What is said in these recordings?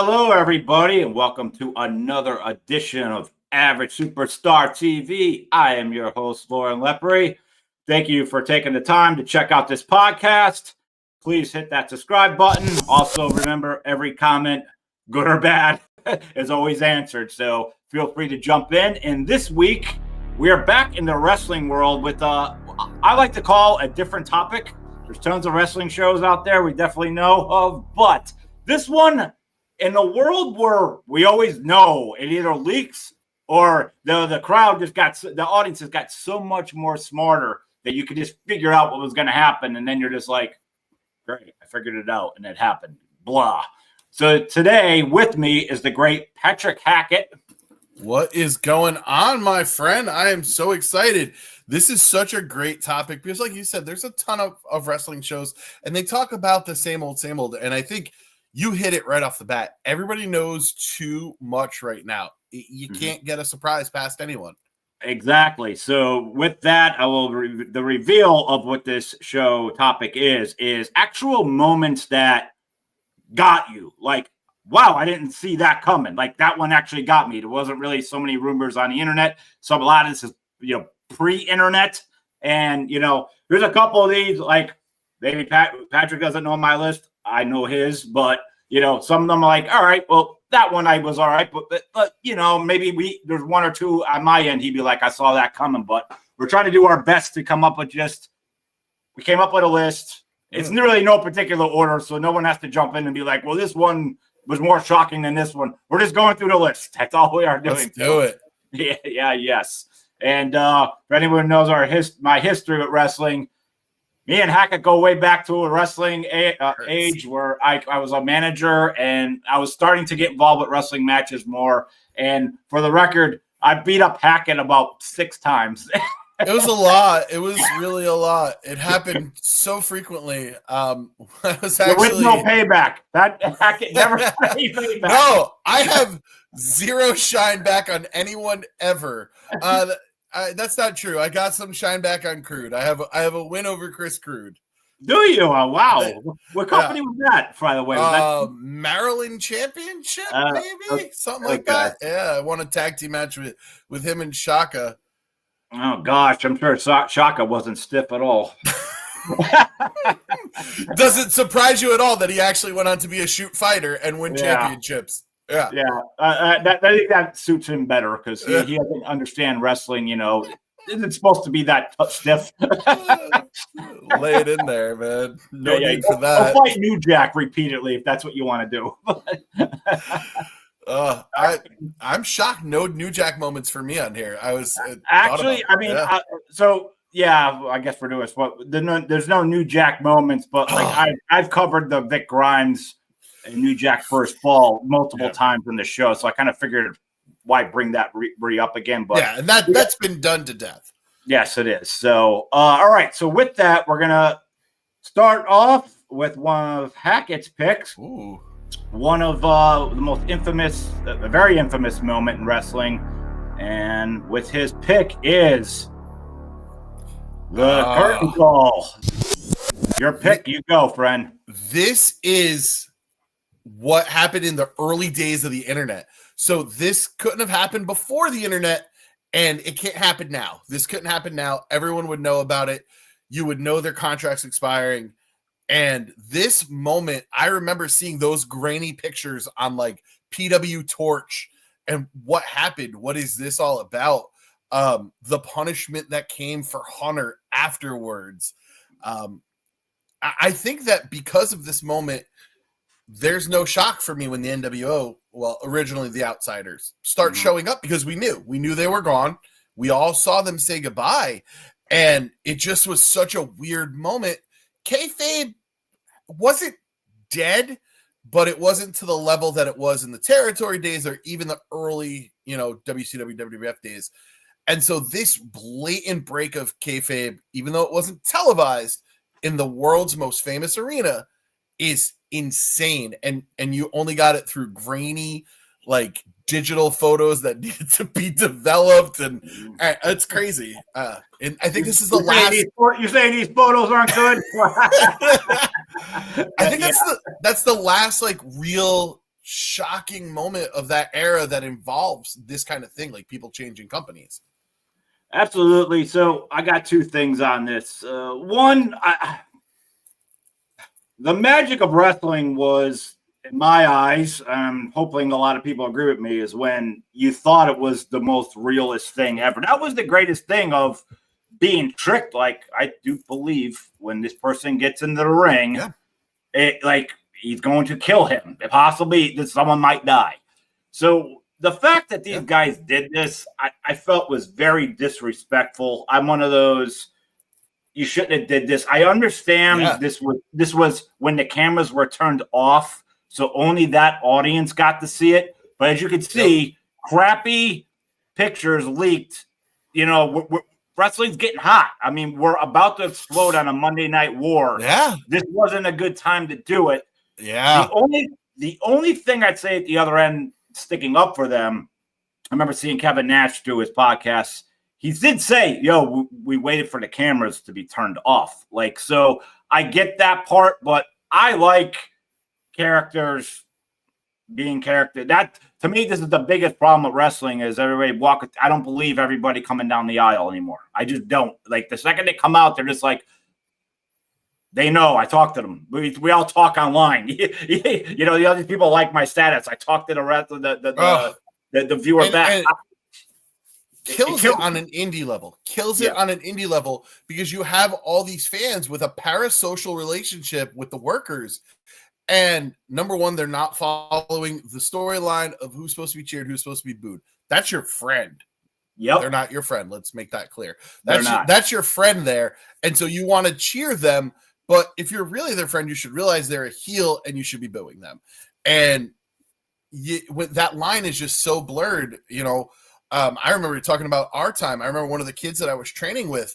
hello, everybody, and welcome to another edition of Average Superstar TV. I am your host, Lauren Lepre. Thank you for taking the time to check out this podcast. Please hit that subscribe button. Also, remember, every comment, good or bad, is always answered. So feel free to jump in. And this week, we are back in the wrestling world with, I like to call a different topic. There's tons of wrestling shows out there we definitely know of, but this one, in a world where we always know it either leaks or the crowd just got, the audience has got so much more smarter that you could just figure out what was going to happen. And then you're just like, great, I figured it out and it happened. Blah. So today with me is the great Patrick Hackett. What is going on, my friend? I am so excited. This is such a great topic because, like you said, there's a ton of wrestling shows and they talk about the same old. And I think you hit it right off the bat. Everybody knows too much right now. You can't get a surprise past anyone. Exactly. So with that, I will the reveal of what this show topic is actual moments that got you. Like, wow, I didn't see that coming. Like, that one actually got me. There wasn't really so many rumors on the internet. So a lot of this is, pre-internet. And, there's a couple of these, like maybe Patrick doesn't know my list. I know his, but, some of them are like, all right, well, that one I was all right. But maybe there's one or two on my end. He'd be like, I saw that coming, but we're trying to do our best to come up with we came up with a list. It's really no particular order. So no one has to jump in and be like, well, this one was more shocking than this one. We're just going through the list. That's all we are doing. Let's do it. Yes. And for anyone who knows my history with wrestling, me and Hackett go way back to a wrestling age where I was a manager and I was starting to get involved with wrestling matches more. And for the record, I beat up Hackett about 6 times. It was a lot. It was really a lot. It happened so frequently. There was no payback. That Hackett never paid payback. No, I have zero shine back on anyone ever. That's not true. I got some shine back on Crude. I have a win over Chris Crude. Do you? Oh, wow. What company was that, by the way? Maryland Championship, maybe? Something like that. Yeah, I won a tag team match with him and Shaka. Oh, gosh. I'm sure Shaka wasn't stiff at all. Does it surprise you at all that he actually went on to be a shoot fighter and win championships? Yeah. I think that suits him better because he doesn't understand wrestling. Isn't supposed to be that stiff. Lay it in there, man. No need for that. I'll fight New Jack repeatedly if that's what you want to do. I'm shocked. No New Jack moments for me on here. I was actually. I mean, I guess we're doing this. But there's no New Jack moments. But like I've covered the Vic Grimes and New Jack first fall multiple times in the show, so I kind of figured why bring that re up again. But and that's been done to death. Yes, it is. So all right. So with that, we're gonna start off with one of Hackett's picks. Ooh. One of the most infamous, a very infamous moment in wrestling, and with his pick is the curtain call. Your pick, you go, friend. This is what happened in the early days of the internet. So this couldn't have happened before the internet, and it can't happen now. This couldn't happen now. Everyone would know about it. You would know their contracts expiring. And this moment, I remember seeing those grainy pictures on like PW Torch and what happened. What is this all about? The punishment that came for Hunter afterwards. I think that because of this moment, there's no shock for me when the NWO, well, originally the Outsiders, start showing up because we knew they were gone. We all saw them say goodbye. And it just was such a weird moment. Kayfabe wasn't dead, but it wasn't to the level that it was in the territory days or even the early, WCW, WWF days. And so this blatant break of kayfabe, even though it wasn't televised in the world's most famous arena, is insane. And you only got it through grainy, like digital photos that needed to be developed, and it's crazy. And I think this is the last. You're saying these photos aren't good? I think that's the last like real shocking moment of that era that involves this kind of thing, like people changing companies. Absolutely. So I got two things on this. One, the magic of wrestling was, in my eyes, I'm hoping a lot of people agree with me, is when you thought it was the most realist thing ever. That was the greatest thing of being tricked. Like, I do believe when this person gets into the ring, it like he's going to kill him. Possibly that someone might die. So the fact that these guys did this, I felt was very disrespectful. I'm one of those, you shouldn't have did this. I understand this was when the cameras were turned off, so only that audience got to see it. But as you can see, crappy pictures leaked. You know, wrestling's getting hot. I mean, we're about to explode on a Monday Night War. Yeah. This wasn't a good time to do it. Yeah. The only thing I'd say at the other end, sticking up for them, I remember seeing Kevin Nash do his podcast. He did say, yo, we waited for the cameras to be turned off. Like, so I get that part, but I like characters being character. That, to me, this is the biggest problem with wrestling is everybody walk. I don't believe everybody coming down the aisle anymore. I just don't. Like, the second they come out, they're just like, they know. I talk to them. We all talk online. You know, the other people like my status. I talk to the rest of the viewer back. Kills it on an indie level. Kills it on an indie level because you have all these fans with a parasocial relationship with the workers. And number one, they're not following the storyline of who's supposed to be cheered, who's supposed to be booed. That's your friend. Yep. They're not your friend. Let's make that clear. That's your friend there. And so you want to cheer them. But if you're really their friend, you should realize they're a heel and you should be booing them. And that line is just so blurred, you know. I remember talking about our time. I remember one of the kids that I was training with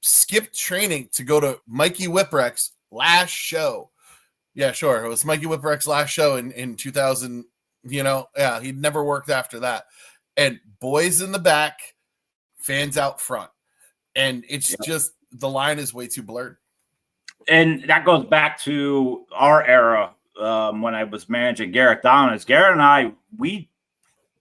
skipped training to go to Mikey Whipwreck's last show. Yeah, sure. It was Mikey Whipwreck's last show in 2000. You know, yeah, he'd never worked after that. And boys in the back, fans out front. And it's just, the line is way too blurred. And that goes back to our era when I was managing Garrett Dominus. Garrett and I, we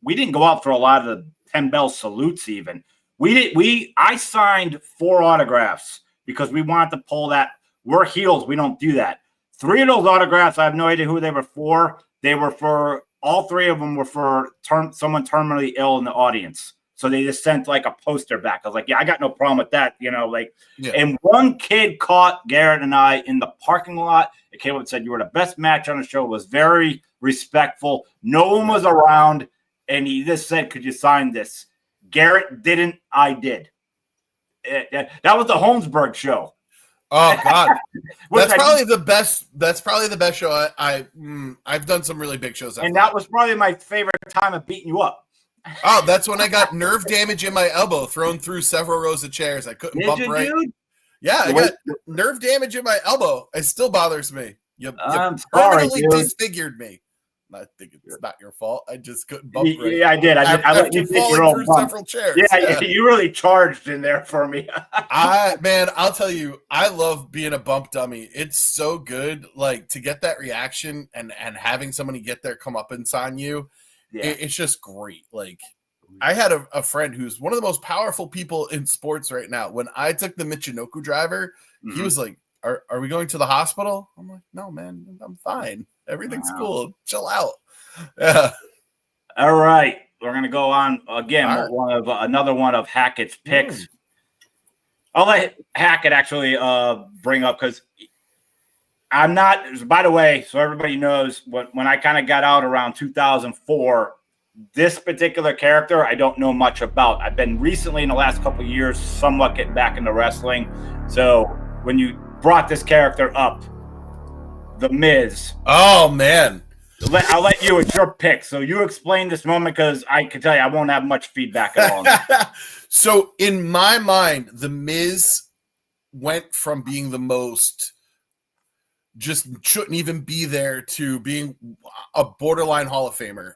didn't go out for a lot of the 10 bell salutes even. I signed 4 autographs because we wanted to pull that. We're heels. We don't do that. 3 of those autographs, I have no idea who they were for. They were for, all 3 of them were for someone terminally ill in the audience. So they just sent like a poster back. I was like, yeah, I got no problem with that. You know, like, and one kid caught Garrett and I in the parking lot. It came up and said, you were the best match on the show. It was very respectful. No one was around. And he just said, could you sign this? Garrett didn't. I did. That was the Holmesburg show. Oh, God. That's probably the best. That's probably the best show. I've done some really big shows. And that was probably my favorite time of beating you up. Oh, that's when I got nerve damage in my elbow thrown through several rows of chairs. I couldn't bump right. Dude? Yeah, I got nerve damage in my elbow. It still bothers me. You permanently disfigured me. I think it's not your fault. I just couldn't bump right. Yeah, I did. I let you take your own bump. Several chairs. Yeah, you really charged in there for me. Man, I'll tell you, I love being a bump dummy. It's so good, like, to get that reaction and having somebody get their comeuppance on you. Yeah. It's just great. Like, I had a friend who's one of the most powerful people in sports right now. When I took the Michinoku driver, he was like, are we going to the hospital? I'm like, no, man, I'm fine. Everything's cool. Chill out. Yeah. All right. We're going to go on again. Another one of Hackett's picks. I'll let Hackett actually bring up, because I'm not, by the way, so everybody knows, when I kind of got out around 2004, this particular character I don't know much about. I've been recently in the last couple of years somewhat getting back into wrestling. So when you brought this character up, The Miz. Oh, man. I'll let you, it's your pick. So you explain this moment, because I can tell you I won't have much feedback at all. So in my mind, The Miz went from being the most just shouldn't even be there to being a borderline Hall of Famer.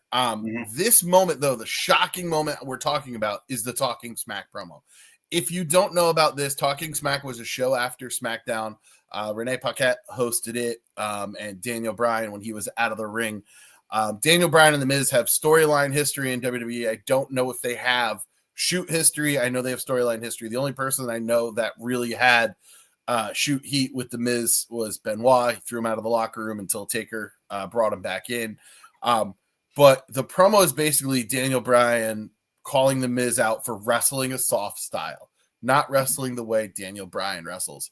This moment, though, the shocking moment we're talking about is the Talking Smack promo. if you don't know about this, Talking Smack was a show after SmackDown. Renee Paquette hosted it, and Daniel Bryan when he was out of the ring. Daniel Bryan and The Miz have storyline history in WWE. I don't know if they have shoot history. I know they have storyline history. The only person I know that really had shoot heat with The Miz was Benoit. He threw him out of the locker room until Taker brought him back in. But the promo is basically Daniel Bryan calling The Miz out for wrestling a soft style, not wrestling the way Daniel Bryan wrestles.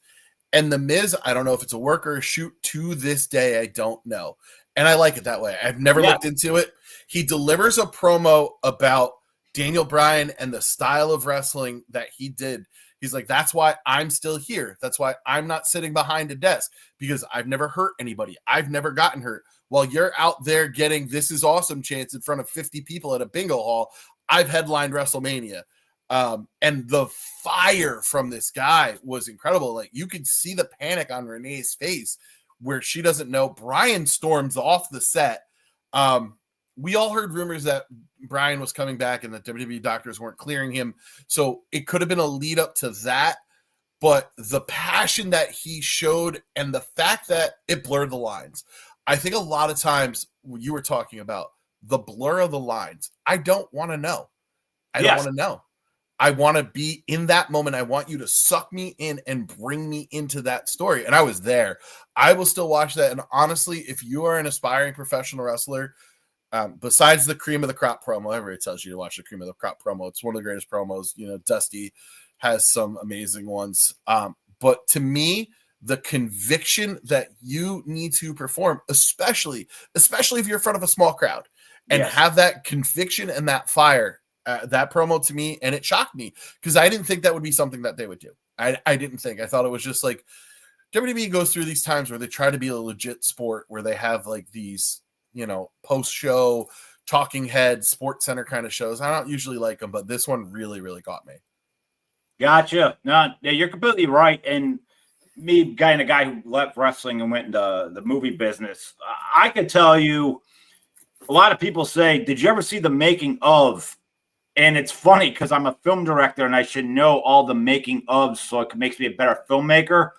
And The Miz, I don't know if it's a work or a shoot to this day. I don't know. And I like it that way. I've never looked into it. He delivers a promo about Daniel Bryan and the style of wrestling that he did. He's like, that's why I'm still here. That's why I'm not sitting behind a desk, because I've never hurt anybody. I've never gotten hurt. While you're out there getting "this is awesome" chants in front of 50 people at a bingo hall, I've headlined WrestleMania. And the fire from this guy was incredible. Like, you could see the panic on Renee's face where she doesn't know. Brian storms off the set. We all heard rumors that Brian was coming back and that WWE doctors weren't clearing him. So it could have been a lead up to that. But the passion that he showed and the fact that it blurred the lines. I think a lot of times when you were talking about the blur of the lines, I don't want to know. I don't want to know. I want to be in that moment. I want you to suck me in and bring me into that story. And I was there. I will still watch that. And honestly, if you are an aspiring professional wrestler, besides the cream of the crop promo, everybody tells you to watch the cream of the crop promo. It's one of the greatest promos. You know, Dusty has some amazing ones. But to me, the conviction that you need to perform, especially if you're in front of a small crowd, and have that conviction and that fire, that promo to me, and it shocked me because I didn't think that would be something that they would do. I didn't think. I thought it was just like WWE goes through these times where they try to be a legit sport, where they have like these, you know, post-show talking head Sports Center kind of shows. I don't usually like them, but this one really, really got me. Gotcha. No, yeah, you're completely right. And me, a guy who left wrestling and went into the movie business, I could tell you, a lot of people say, "Did you ever see the making of?" And it's funny because I'm a film director and I should know all the making of, so it makes me a better filmmaker.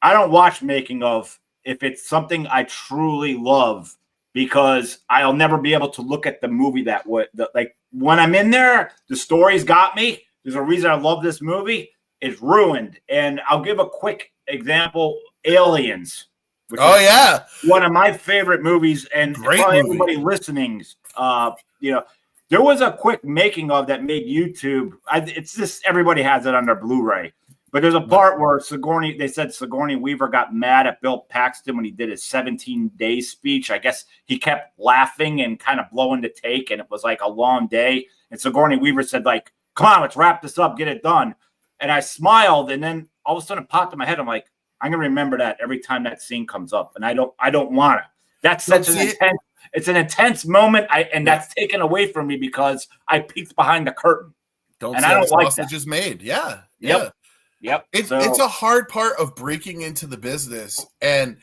I don't watch making of if it's something I truly love, because I'll never be able to look at the movie that way. Like, when I'm in there, the story's got me. There's a reason I love this movie. It's ruined. And I'll give a quick example: Aliens. One of my favorite movies, and Great probably movie. everybody listening, you know, there was a quick making of that made YouTube. It's just, everybody has it on their Blu-ray. But there's a part where they said Sigourney Weaver got mad at Bill Paxton when he did his 17-day speech. I guess he kept laughing and kind of blowing the take, and it was like a long day. And Sigourney Weaver said, like, "Come on, let's wrap this up, get it done." And I smiled, and then all of a sudden it popped in my head. I'm like, I'm gonna remember that every time that scene comes up, and I don't want it. That's such an intense. It's an intense moment, that's taken away from me because I peeked behind the curtain. And I don't like that. Just made. Yeah. Yep. It's a hard part of breaking into the business. And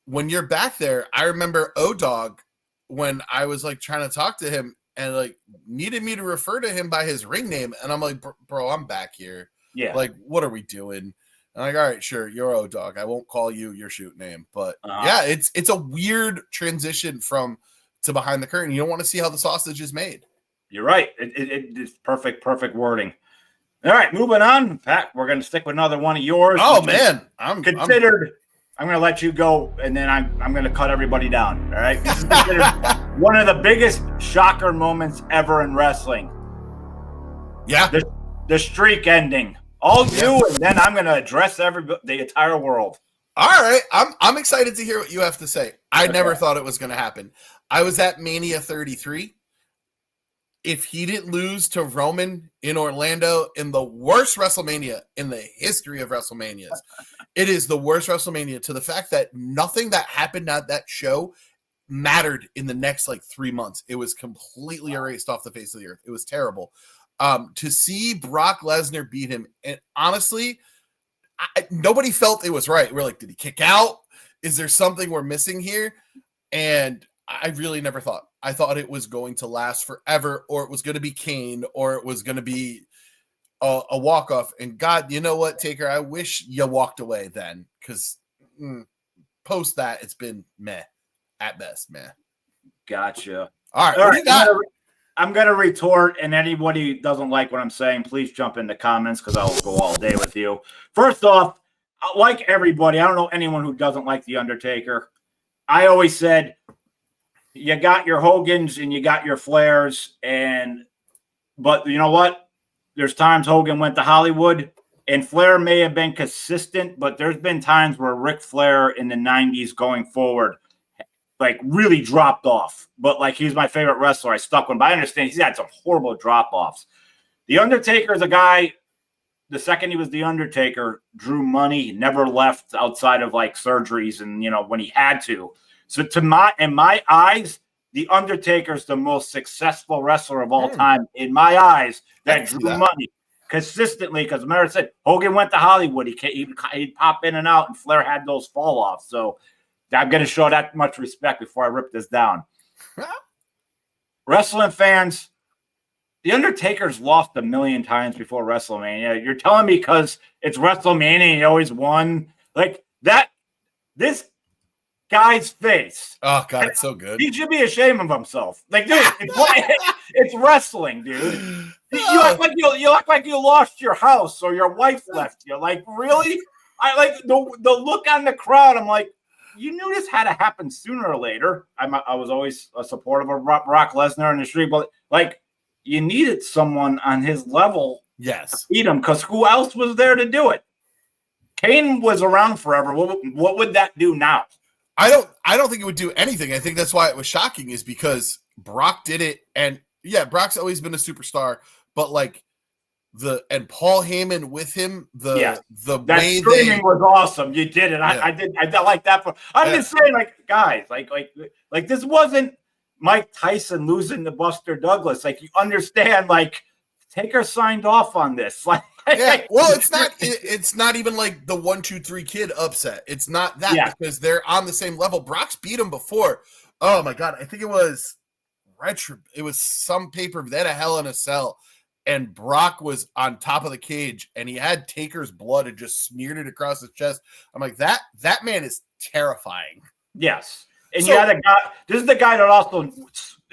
when you're back there, I remember O-Dog, when I was like trying to talk to him and like needed me to refer to him by his ring name. And I'm like, bro, I'm back here. Yeah. Like, what are we doing? I'm like, all right, sure, you're O-Dog. I won't call you your shoot name. But it's a weird transition to behind the curtain. You don't want to see how the sausage is made. You're right. It's perfect wording. All right, moving on. Pat, we're going to stick with another one of yours. Oh, man. I'm going to let you go, and then I'm going to cut everybody down. All right? This is considered one of the biggest shocker moments ever in wrestling. Yeah. The streak ending. All you, and then I'm going to address the entire world. All right. I'm excited to hear what you have to say. I never thought it was going to happen. I was at Mania 33. If he didn't lose to Roman in Orlando in the worst WrestleMania in the history of WrestleManias, it is the worst WrestleMania, to the fact that nothing that happened at that show mattered in the next like 3 months. It was completely erased off the face of the earth. It was terrible. To see Brock Lesnar beat him, and honestly, nobody felt it was right. We're like, did he kick out? Is there something we're missing here? And I really never thought. I thought it was going to last forever, or it was going to be Kane, or it was going to be a walk-off. And God, you know what, Taker? I wish you walked away then, because post that, it's been meh at best, meh. Gotcha. All right, All what right, do you got? I'm gonna retort, and anybody who doesn't like what I'm saying, please jump in the comments because I'll go all day with you. First off, like everybody, I don't know anyone who doesn't like The Undertaker. I always said you got your Hogans and you got your Flairs, but you know what? There's times Hogan went to Hollywood, and Flair may have been consistent, but there's been times where Ric Flair in the 90s going forward like really dropped off. But like he's my favorite wrestler. I stuck with him. But I understand he's had some horrible drop-offs. The Undertaker is a guy, the second he was The Undertaker, drew money, never left outside of like surgeries and when he had to. So in my eyes, The Undertaker is the most successful wrestler of all time in my eyes that drew money consistently. Because remember I said Hogan went to Hollywood. He'd pop in and out, and Flair had those fall offs. So I'm going to show that much respect before I rip this down. Wrestling fans, The Undertaker's lost a million times before WrestleMania. You're telling me because it's WrestleMania and he always won? Like that, this guy's face. Oh, God, it's so good. He should be ashamed of himself. Like, dude, it's wrestling, dude. You act like you lost your house or your wife left you. Like, really? I like the look on the crowd. I'm like, you knew this had to happen sooner or later. I was always a supporter of Brock Lesnar in the street, but like you needed someone on his level to beat him because who else was there to do it? Kane was around forever. What would that do now? I don't think it would do anything. I think that's why it was shocking, is because Brock did it, and Brock's always been a superstar, but like and Paul Heyman with him, the way streaming was awesome. You did it. I did like that. I'm just saying, like, guys, like this wasn't Mike Tyson losing to Buster Douglas. Like, you understand, like Taker signed off on this. Like, well, it's not even like the 1, 2, 3 kid upset. It's not that because they're on the same level. Brock's beat him before. Oh my God. I think it was some paper that a Hell in a Cell. And Brock was on top of the cage, and he had Taker's blood and just smeared it across his chest. I'm like, that man is terrifying. Yes. And you had a guy, this is the guy that also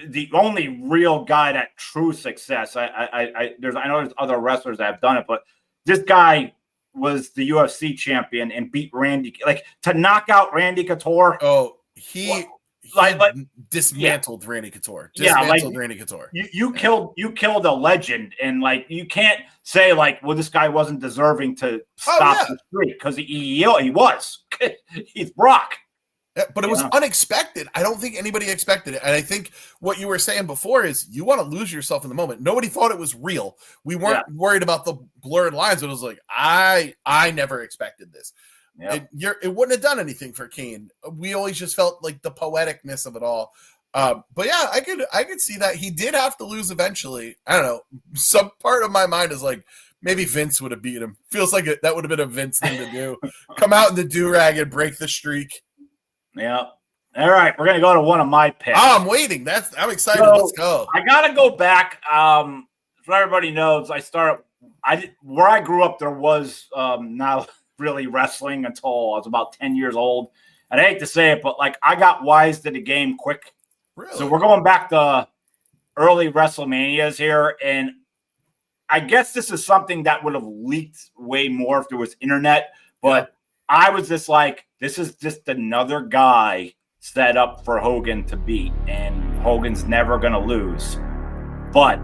the only real guy that true success. I know there's other wrestlers that have done it, but this guy was the UFC champion and beat Randy, like to knock out Randy Couture. Oh, he dismantled Randy Couture. Randy Couture. You killed a legend, and like you can't say like, well, this guy wasn't deserving to stop the streak because he was. He's Brock. Yeah, but it was unexpected. I don't think anybody expected it. And I think what you were saying before is you want to lose yourself in the moment. Nobody thought it was real. We weren't worried about the blurred lines. It was like, I never expected this. Yep. It wouldn't have done anything for Kane. We always just felt like the poeticness of it all. But yeah, I could see that. He did have to lose eventually. I don't know. Some part of my mind is like, maybe Vince would have beat him. Feels like that would have been a Vince thing to do. Come out in the do-rag and break the streak. Yeah. All right, we're gonna go to one of my picks. Oh, I'm waiting. I'm excited. So, let's go. I gotta go back. So everybody knows where I grew up. There was not really wrestling until I was about 10 years old. And I hate to say it, but like I got wise to the game quick. Really? So we're going back to early WrestleManias here, and I guess this is something that would have leaked way more if there was internet. But I was just like, this is just another guy set up for Hogan to beat, and Hogan's never going to lose. But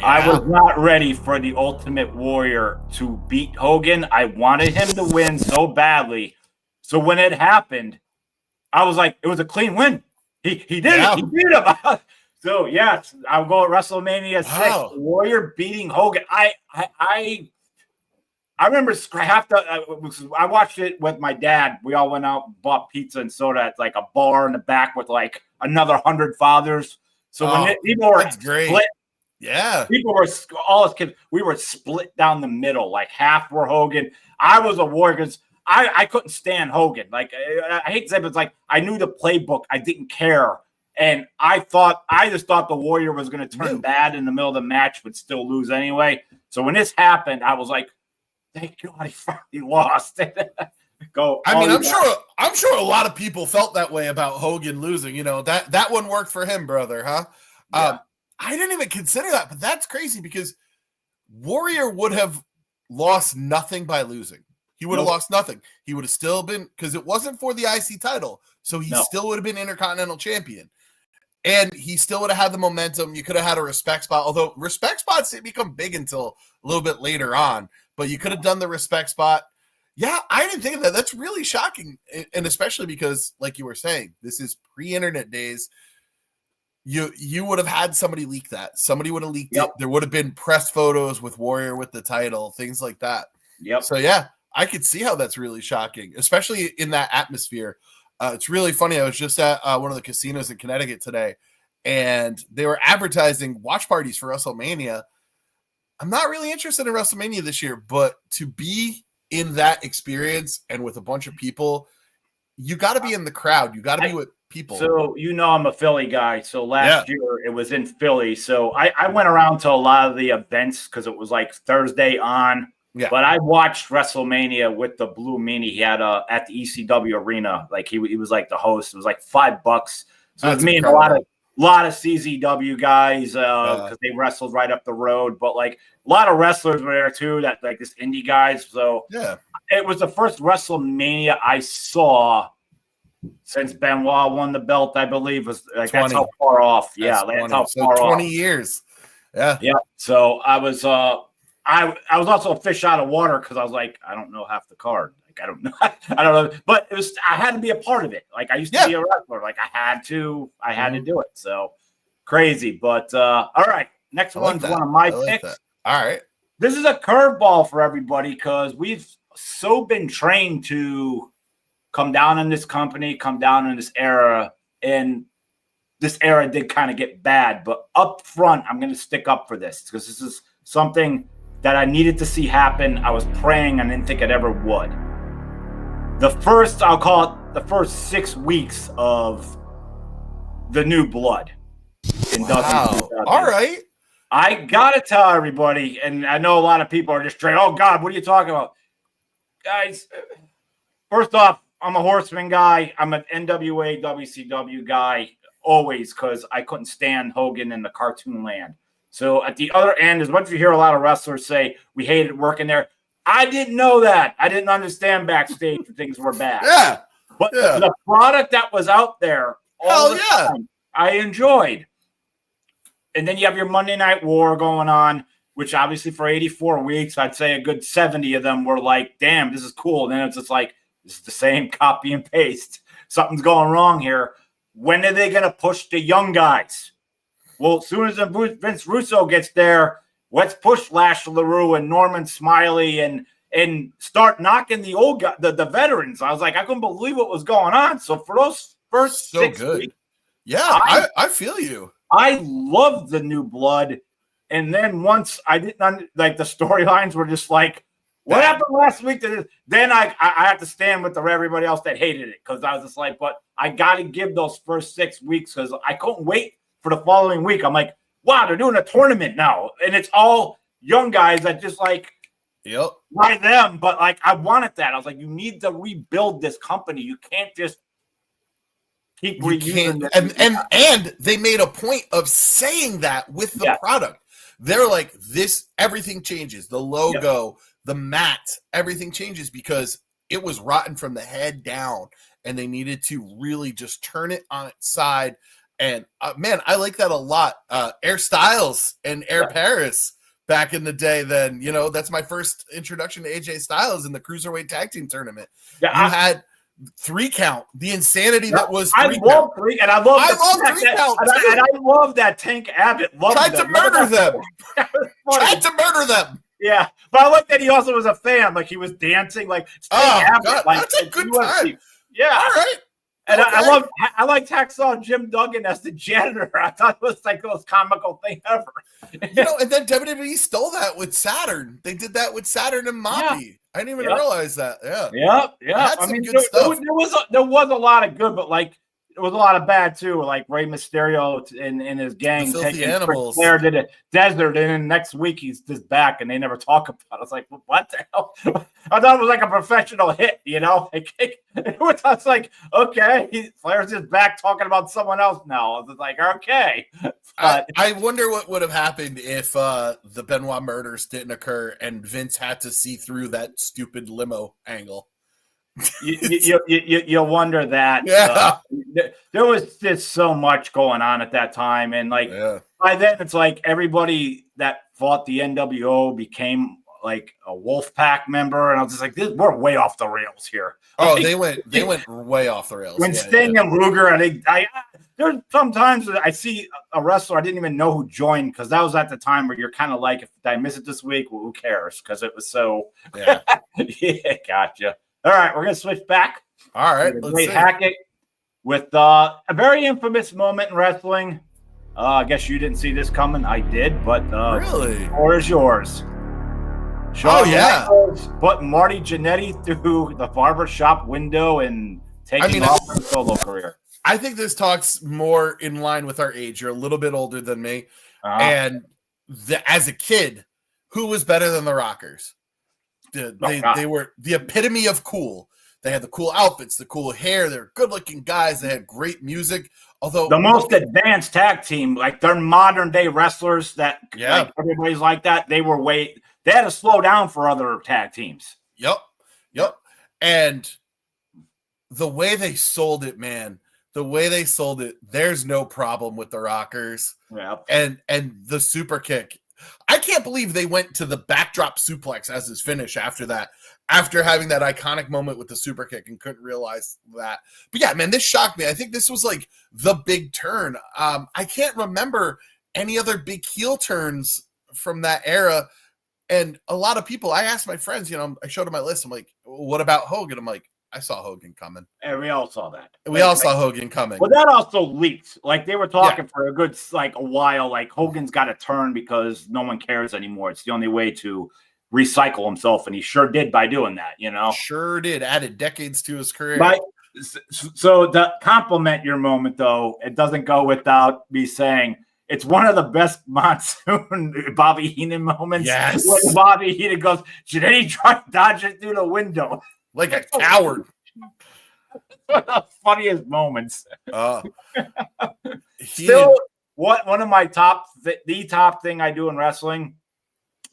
I was not ready for the Ultimate Warrior to beat Hogan. I wanted him to win so badly. So when it happened, I was like, it was a clean win. He did it. He beat him. So yes, I'll go at WrestleMania 6. Warrior beating Hogan. I remember I watched it with my dad. We all went out and bought pizza and soda at like a bar in the back with like another 100 fathers. So when people were split, people were all as kids. We were split down the middle. Like half were Hogan. I was a Warrior because I couldn't stand Hogan. Like I hate to say it, but it's like I knew the playbook. I didn't care. And I just thought the Warrior was going to turn bad in the middle of the match, but still lose anyway. So when this happened, I was like, thank God he finally lost. I'm sure a lot of people felt that way about Hogan losing. You know, that one worked for him, brother, huh? Yeah. I didn't even consider that, but that's crazy because Warrior would have lost nothing by losing. He would have lost nothing. He would have still been, because it wasn't for the IC title, so he still would have been Intercontinental Champion. And he still would have had the momentum. You could have had a respect spot, although respect spots didn't become big until a little bit later on. But you could have done the respect spot. Yeah, I didn't think of that. That's really shocking. And especially because, like you were saying, this is pre-internet days. You would have had somebody leak that. Somebody would have leaked it. There would have been press photos with Warrior with the title, things like that. Yep. So, yeah, I could see how that's really shocking, especially in that atmosphere. It's really funny. I was just at one of the casinos in Connecticut today, and they were advertising watch parties for WrestleMania. I'm not really interested in WrestleMania this year, but to be in that experience and with a bunch of people, you got to be in the crowd. You got to be with people. So, I'm a Philly guy. So last year it was in Philly. So I went around to a lot of the events because it was like Thursday on. Yeah. But I watched WrestleMania with the Blue Meanie. He had at the ECW arena. Like he was like the host. It was like $5. So it was me and a lot of CZW guys because they wrestled right up the road. But like a lot of wrestlers were there too. That like this indie guys. So it was the first WrestleMania I saw since Benoit won the belt. I believe was like 20. That's how far off. That's how far 20 off. 20 years. Yeah. So I was. I was also a fish out of water because I was like, I don't know half the card. Like, I don't know. But I had to be a part of it. Like I used to be a wrestler. Like I had to do it. So crazy. But all right. Next one's one of my picks. All right. This is a curveball for everybody because we've so been trained to come down in this company, come down in this era. And this era did kind of get bad. But up front, I'm going to stick up for this because this is something that I needed to see happen. I was praying. I didn't think it ever would. I'll call it the first 6 weeks of the new blood. Wow. All right. I got to tell everybody, and I know a lot of people are just straight, oh, God, what are you talking about? Guys, first off, I'm a Horseman guy. I'm an NWA, WCW guy, always, because I couldn't stand Hogan in the cartoon land. So at the other end, as much as you hear a lot of wrestlers say, we hated working there, I didn't know that. I didn't understand backstage when things were bad. Yeah. But the product that was out there all the time, I enjoyed. And then you have your Monday Night War going on, which obviously for 84 weeks, I'd say a good 70 of them were like, damn, this is cool. And then it's just like, this is the same copy and paste. Something's going wrong here. When are they going to push the young guys? Well, as soon as Vince Russo gets there, let's push Lash LaRue and Norman Smiley and start knocking the old guys, the veterans. I was like, I couldn't believe what was going on. So for those first 6 weeks, I feel you. I loved the new blood. And then once I didn't like the storylines were just like, what happened last week? Then I had to stand with everybody else that hated it because I was just like, but I got to give those first 6 weeks because I couldn't wait for the following week. I'm like, wow, they're doing a tournament now. And it's all young guys that just like, by them. But like, I wanted that. I was like, you need to rebuild this company. You can't just keep reusing it. And they made a point of saying that with the product. They're like, everything changes. The logo, the mat, everything changes because it was rotten from the head down. And they needed to really just turn it on its side. And man, I like that a lot. Air Styles and Air Paris back in the day. Then that's my first introduction to AJ Styles in the Cruiserweight Tag Team Tournament. Yeah, you had 3 count, the insanity that was 3 count. And I love 3 count. And I love that Tank Abbott tried to murder them. Tried to murder them. Yeah, but I like that he also was a fan. Like he was dancing. Like Tank Abbott. God, like, that's a good time. Yeah, all right. And I like Hacksaw Jim Duggan as the janitor. I thought it was like the most comical thing ever. And then WWE stole that with Saturn. They did that with Saturn and Moppy. Yeah. I didn't even realize that. Yeah. I mean, there was a lot of good, but like it was a lot of bad too, like Rey Mysterio and his gang The Filthy taking Animals Flair to the desert, and then next week he's just back, and they never talk about it. I was like, what the hell? I thought it was like a professional hit, you know? I was like, okay, Flair's just back talking about someone else now. I was like, okay. I wonder what would have happened if the Benoit murders didn't occur and Vince had to see through that stupid limo angle. You wonder that. Yeah. There was just so much going on at that time, and like by then it's like everybody that fought the NWO became like a Wolfpack member, and I was just like, we're way off the rails here. Oh, like, they went way off the rails. When Sting and Luger, there's sometimes I see a wrestler I didn't even know who joined, because that was at the time where you're kind of like, if I miss it this week, well, who cares? Because it was so yeah, gotcha. All right, we're going to switch back. All right. Great Hackett with a very infamous moment in wrestling. I guess you didn't see this coming. I did, but really? The floor is yours. Shawn Michaels put Marty Jannetty through the barbershop window and taking off her solo career. I think this talks more in line with our age. You're a little bit older than me. And as a kid, who was better than the Rockers? They were the epitome of cool. They had the cool outfits, the cool hair. They were good-looking guys. They had great music. Although the most advanced tag team, like they're modern day wrestlers that like everybody's like that. They had to slow down for other tag teams. Yep. And the way they sold it, man, there's no problem with the Rockers. Yep. And the super kick. I can't believe they went to the backdrop suplex as his finish after that, after having that iconic moment with the super kick, and couldn't realize that. But yeah, man, this shocked me. I think this was like the big turn. I can't remember any other big heel turns from that era. And a lot of people, I asked my friends, I showed them my list. I'm like, what about Hogan? I'm like, I saw Hogan coming. And we all saw that. We all saw Hogan coming. Well, that also leaked. Like they were talking for a good a while. Like Hogan's got to turn because no one cares anymore. It's the only way to recycle himself, and he sure did by doing that. Sure did. Added decades to his career. So to compliment your moment, though, it doesn't go without me saying it's one of the best Monsoon Bobby Heenan moments. Yes, when Bobby Heenan goes, Jannetty tried to dodge it through the window. Like a coward. One of the funniest moments. Still, one of my the top thing I do in wrestling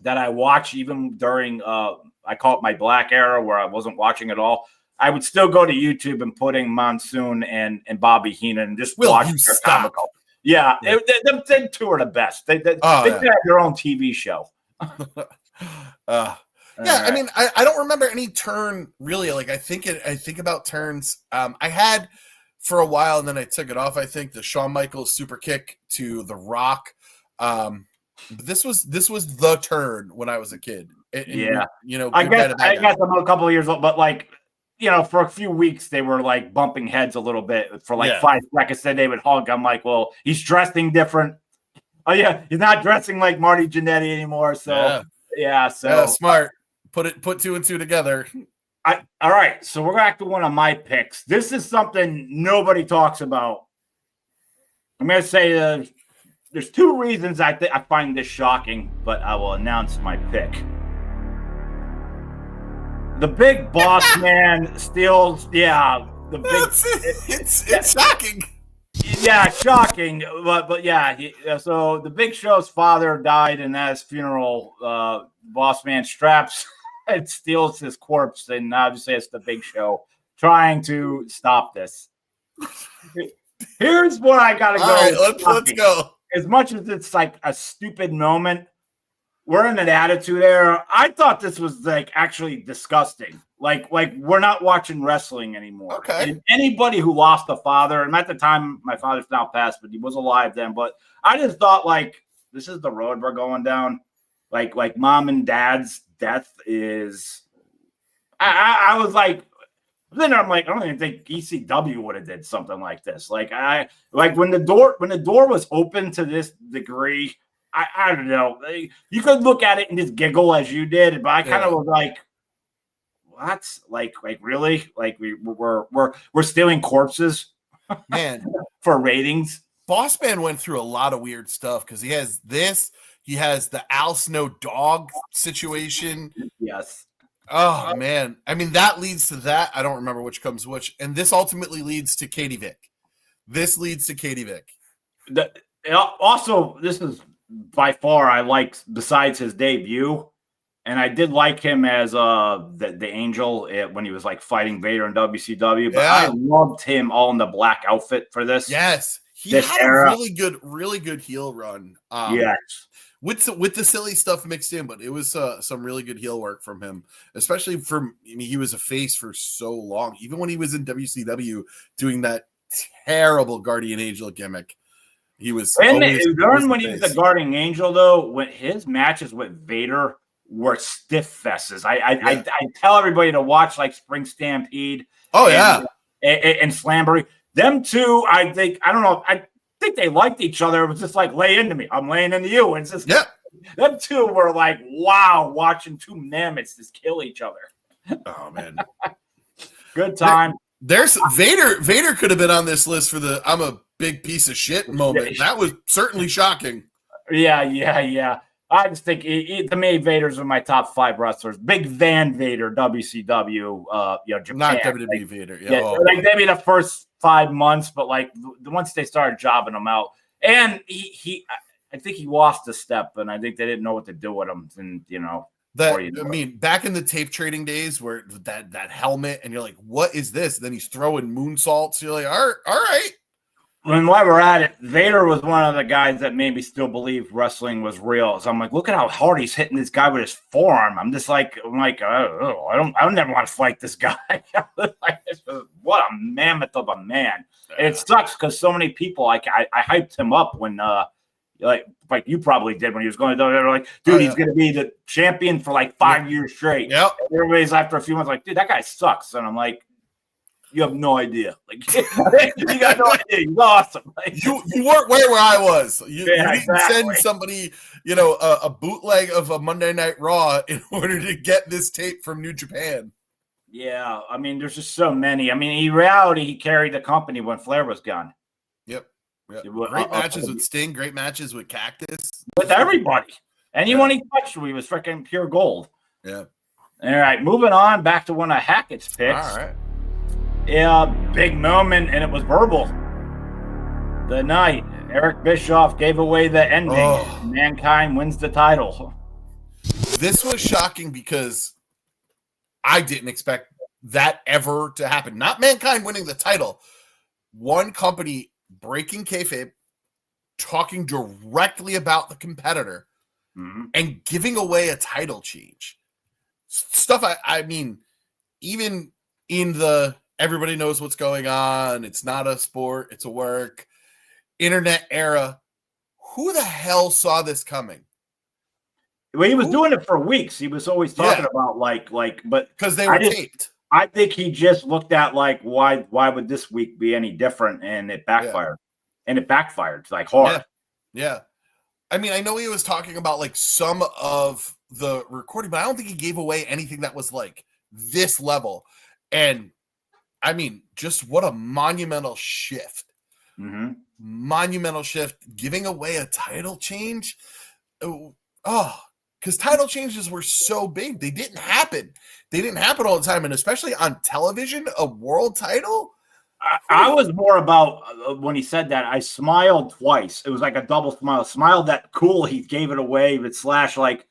that I watch even during I call it my black era where I wasn't watching at all. I would still go to YouTube and put in Monsoon and Bobby Heenan and just watch their comical. Yeah, them two are the best. They have their own TV show. I mean, I don't remember any turn really. Like I think about turns. I had for a while, and then I took it off. I think the Shawn Michaels super kick to The Rock. But this was the turn when I was a kid. I guess I'm a couple of years old, but like for a few weeks they were like bumping heads a little bit for like 5 seconds. Then they would hug. I'm like, well, he's dressing different. Oh yeah, he's not dressing like Marty Jannetty anymore. So smart. Put 2 and 2 together. All right, so we're back to one of my picks. This is something nobody talks about. I'm going to say there's 2 reasons I find this shocking, but I will announce my pick. The big boss man steals. Yeah, the big. It's shocking. Yeah, shocking, but yeah. So the Big Show's father died, and at his funeral, boss man straps and steals his corpse, and obviously it's the Big Show trying to stop this. Here's what I gotta go. All right, let's go. As much as it's like a stupid moment, we're in an attitude era. I thought this was like actually disgusting. Like we're not watching wrestling anymore. Okay. And anybody who lost a father, and at the time my father's now passed, but he was alive then. But I just thought like this is the road we're going down. Like mom and dad's death is. I was like, then I'm like, I don't even think ECW would have did something like this. Like when the door was open to this degree. I don't know. You could look at it and just giggle as you did, but I kind of was like, "What? Like really? Like we're stealing corpses?" Man, for ratings. Boss Man went through a lot of weird stuff because he has the Al Snow dog situation. Yes. Oh man. I mean, that leads to that. I don't remember which comes which. And this ultimately leads to Katie Vick. This leads to Katie Vick. Also, this is by far I like besides his debut. And I did like him as the Angel when he was like fighting Vader in WCW. But I loved him all in the black outfit for this. Yes. He had a really good heel run. Yes. With the silly stuff mixed in, but it was some really good heel work from him, especially he was a face for so long. Even when he was in WCW doing that terrible Guardian Angel gimmick, he was when he was the Guardian Angel, though, when his matches with Vader were stiff fests. I tell everybody to watch like Spring Stampede. Oh yeah, and Slamboree. Them two, I think they liked each other. It was just like lay into me. I'm laying into you. And it's just them two were like, wow, watching two mammoths just kill each other. Oh man, good time. There's Vader. Vader could have been on this list for the "I'm a big piece of shit" moment. That was certainly shocking. Yeah. I just think to me, Vader's in my top 5 wrestlers. Big Van Vader, WCW, Japan. Not WWE Vader. Like maybe the first 5 months, but like once they started jobbing him out, and I think he lost a step, and I think they didn't know what to do with him. And back in the tape trading days, where that helmet, and you're like, "What is this?" And then he's throwing moonsaults. You're like, "All right." When while we're at it, Vader was one of the guys that made me still believe wrestling was real. So I'm like, look at how hard he's hitting this guy with his forearm. I don't never want to fight this guy. What a mammoth of a man. And it sucks because so many people, I hyped him up when, like you probably did when he was going to, they were like, dude, he's going to be the champion for like 5 years straight. Yep. Everybody's after a few months like, dude, that guy sucks. And I'm like, you have no idea. Like you got no idea. You're awesome. Like, you weren't where I was. You didn't send somebody, a bootleg of a Monday Night Raw in order to get this tape from New Japan. Yeah, I mean, there's just so many. I mean, in reality, he carried the company when Flair was gone. Yep. Great matches with Sting. Great matches with Cactus. With everybody. Anyone he touched, he was freaking pure gold. Yeah. All right, moving on back to one of Hackett's picks. All right. Yeah, big moment, and it was verbal. The night Eric Bischoff gave away the ending. Mankind wins the title. This was shocking because I didn't expect that ever to happen. Not Mankind winning the title. One company breaking kayfabe, talking directly about the competitor, and giving away a title change. Stuff I mean, even in the everybody knows what's going on, it's not a sport, it's a work, internet era, who the hell saw this coming? Well, he was doing it for weeks. He was always talking about but because they were taped. I think he just looked at like why would this week be any different, and it backfired. And it backfired like hard. Yeah. I mean, I know he was talking about like some of the recording, but I don't think he gave away anything that was like this level. And I mean, just what a monumental shift. Monumental shift, giving away a title change. Because title changes were so big. They didn't happen. They didn't happen all the time. And especially on television, a world title. I was more about when he said that. I smiled twice. It was like a double smile. Smiled that cool he gave it away, but / like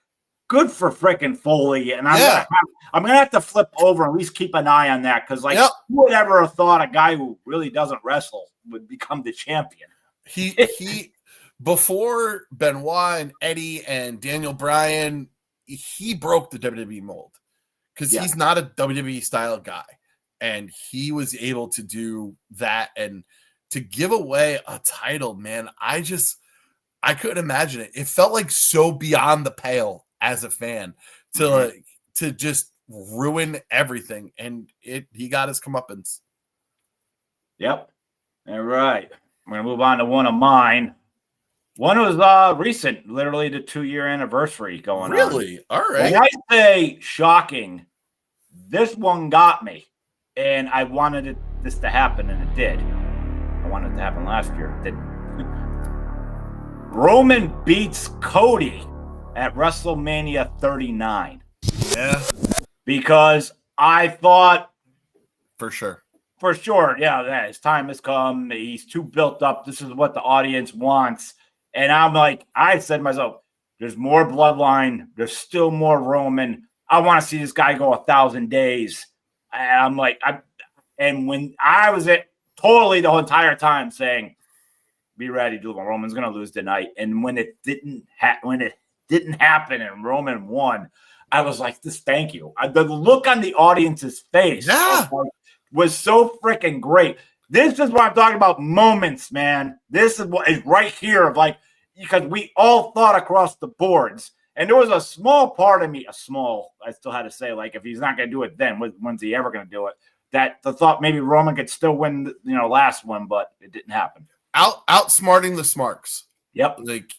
good for frickin' Foley. And I'm gonna have to flip over and at least keep an eye on that because who would ever have thought a guy who really doesn't wrestle would become the champion? He before Benoit and Eddie and Daniel Bryan, he broke the WWE mold because he's not a WWE style guy. And he was able to do that and to give away a title, man. I couldn't imagine it. It felt like so beyond the pale as a fan to just ruin everything. And he got his comeuppance. Yep. All right. I'm going to move on to one of mine. One was recent, literally the 2-year anniversary going on. Really? All right. When I say shocking, this one got me. And I wanted this to happen, and it did. wanted to happen last year. Roman beats Cody at WrestleMania 39. Yeah. Because I thought, For sure, yeah, his time has come. He's too built up. This is what the audience wants. And I'm like, I said to myself, there's more bloodline. There's still more Roman. I want to see this guy go 1,000 days. And I'm like, and when I was totally the whole entire time saying, be ready, Roman's going to lose tonight. And when it didn't happen and Roman won, I was like, thank you. The look on the audience's face was so freaking great. This is what I'm talking about, moments, man. This is what is right here of like, because we all thought across the boards. And there was a small part of me, I still had to say, like, if he's not going to do it then, when's he ever going to do it? That the thought maybe Roman could still win, last one, but it didn't happen. Outsmarting the smarks. Yep. Like,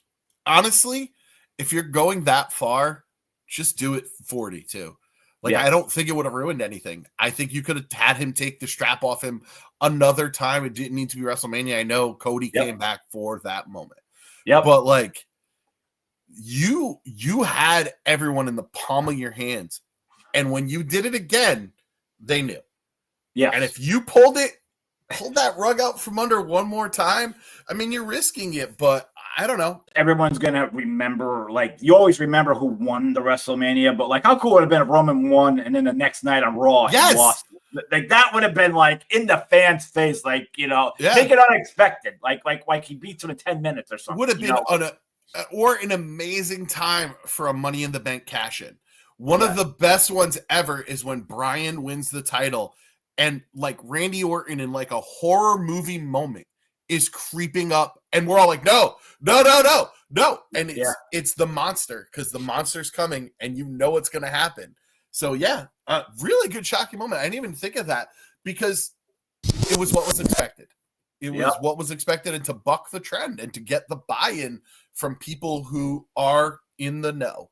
honestly, if you're going that far, just do it 40 too. Like, I don't think it would have ruined anything. I think you could have had him take the strap off him another time. It didn't need to be WrestleMania. I know Cody came back for that moment. Yeah. But like, you had everyone in the palm of your hands. And when you did it again, they knew. Yeah. And if you pulled that rug out from under one more time, I mean, you're risking it, but I don't know. Everyone's going to remember, like, you always remember who won the WrestleMania, but, like, how cool would it have been if Roman won and then the next night on Raw he lost? Like, that would have been, like, in the fans' face, like, make it unexpected. Like he beats him in 10 minutes or something. Would have been an amazing time for a Money in the Bank cash-in. One of the best ones ever is when Bryan wins the title and, like, Randy Orton in, like, a horror movie moment is creeping up, and we're all like, no. And it's the monster, because the monster's coming, and you know it's going to happen. So, really good shocking moment. I didn't even think of that, because it was what was expected. It was what was expected, and to buck the trend and to get the buy-in from people who are in the know.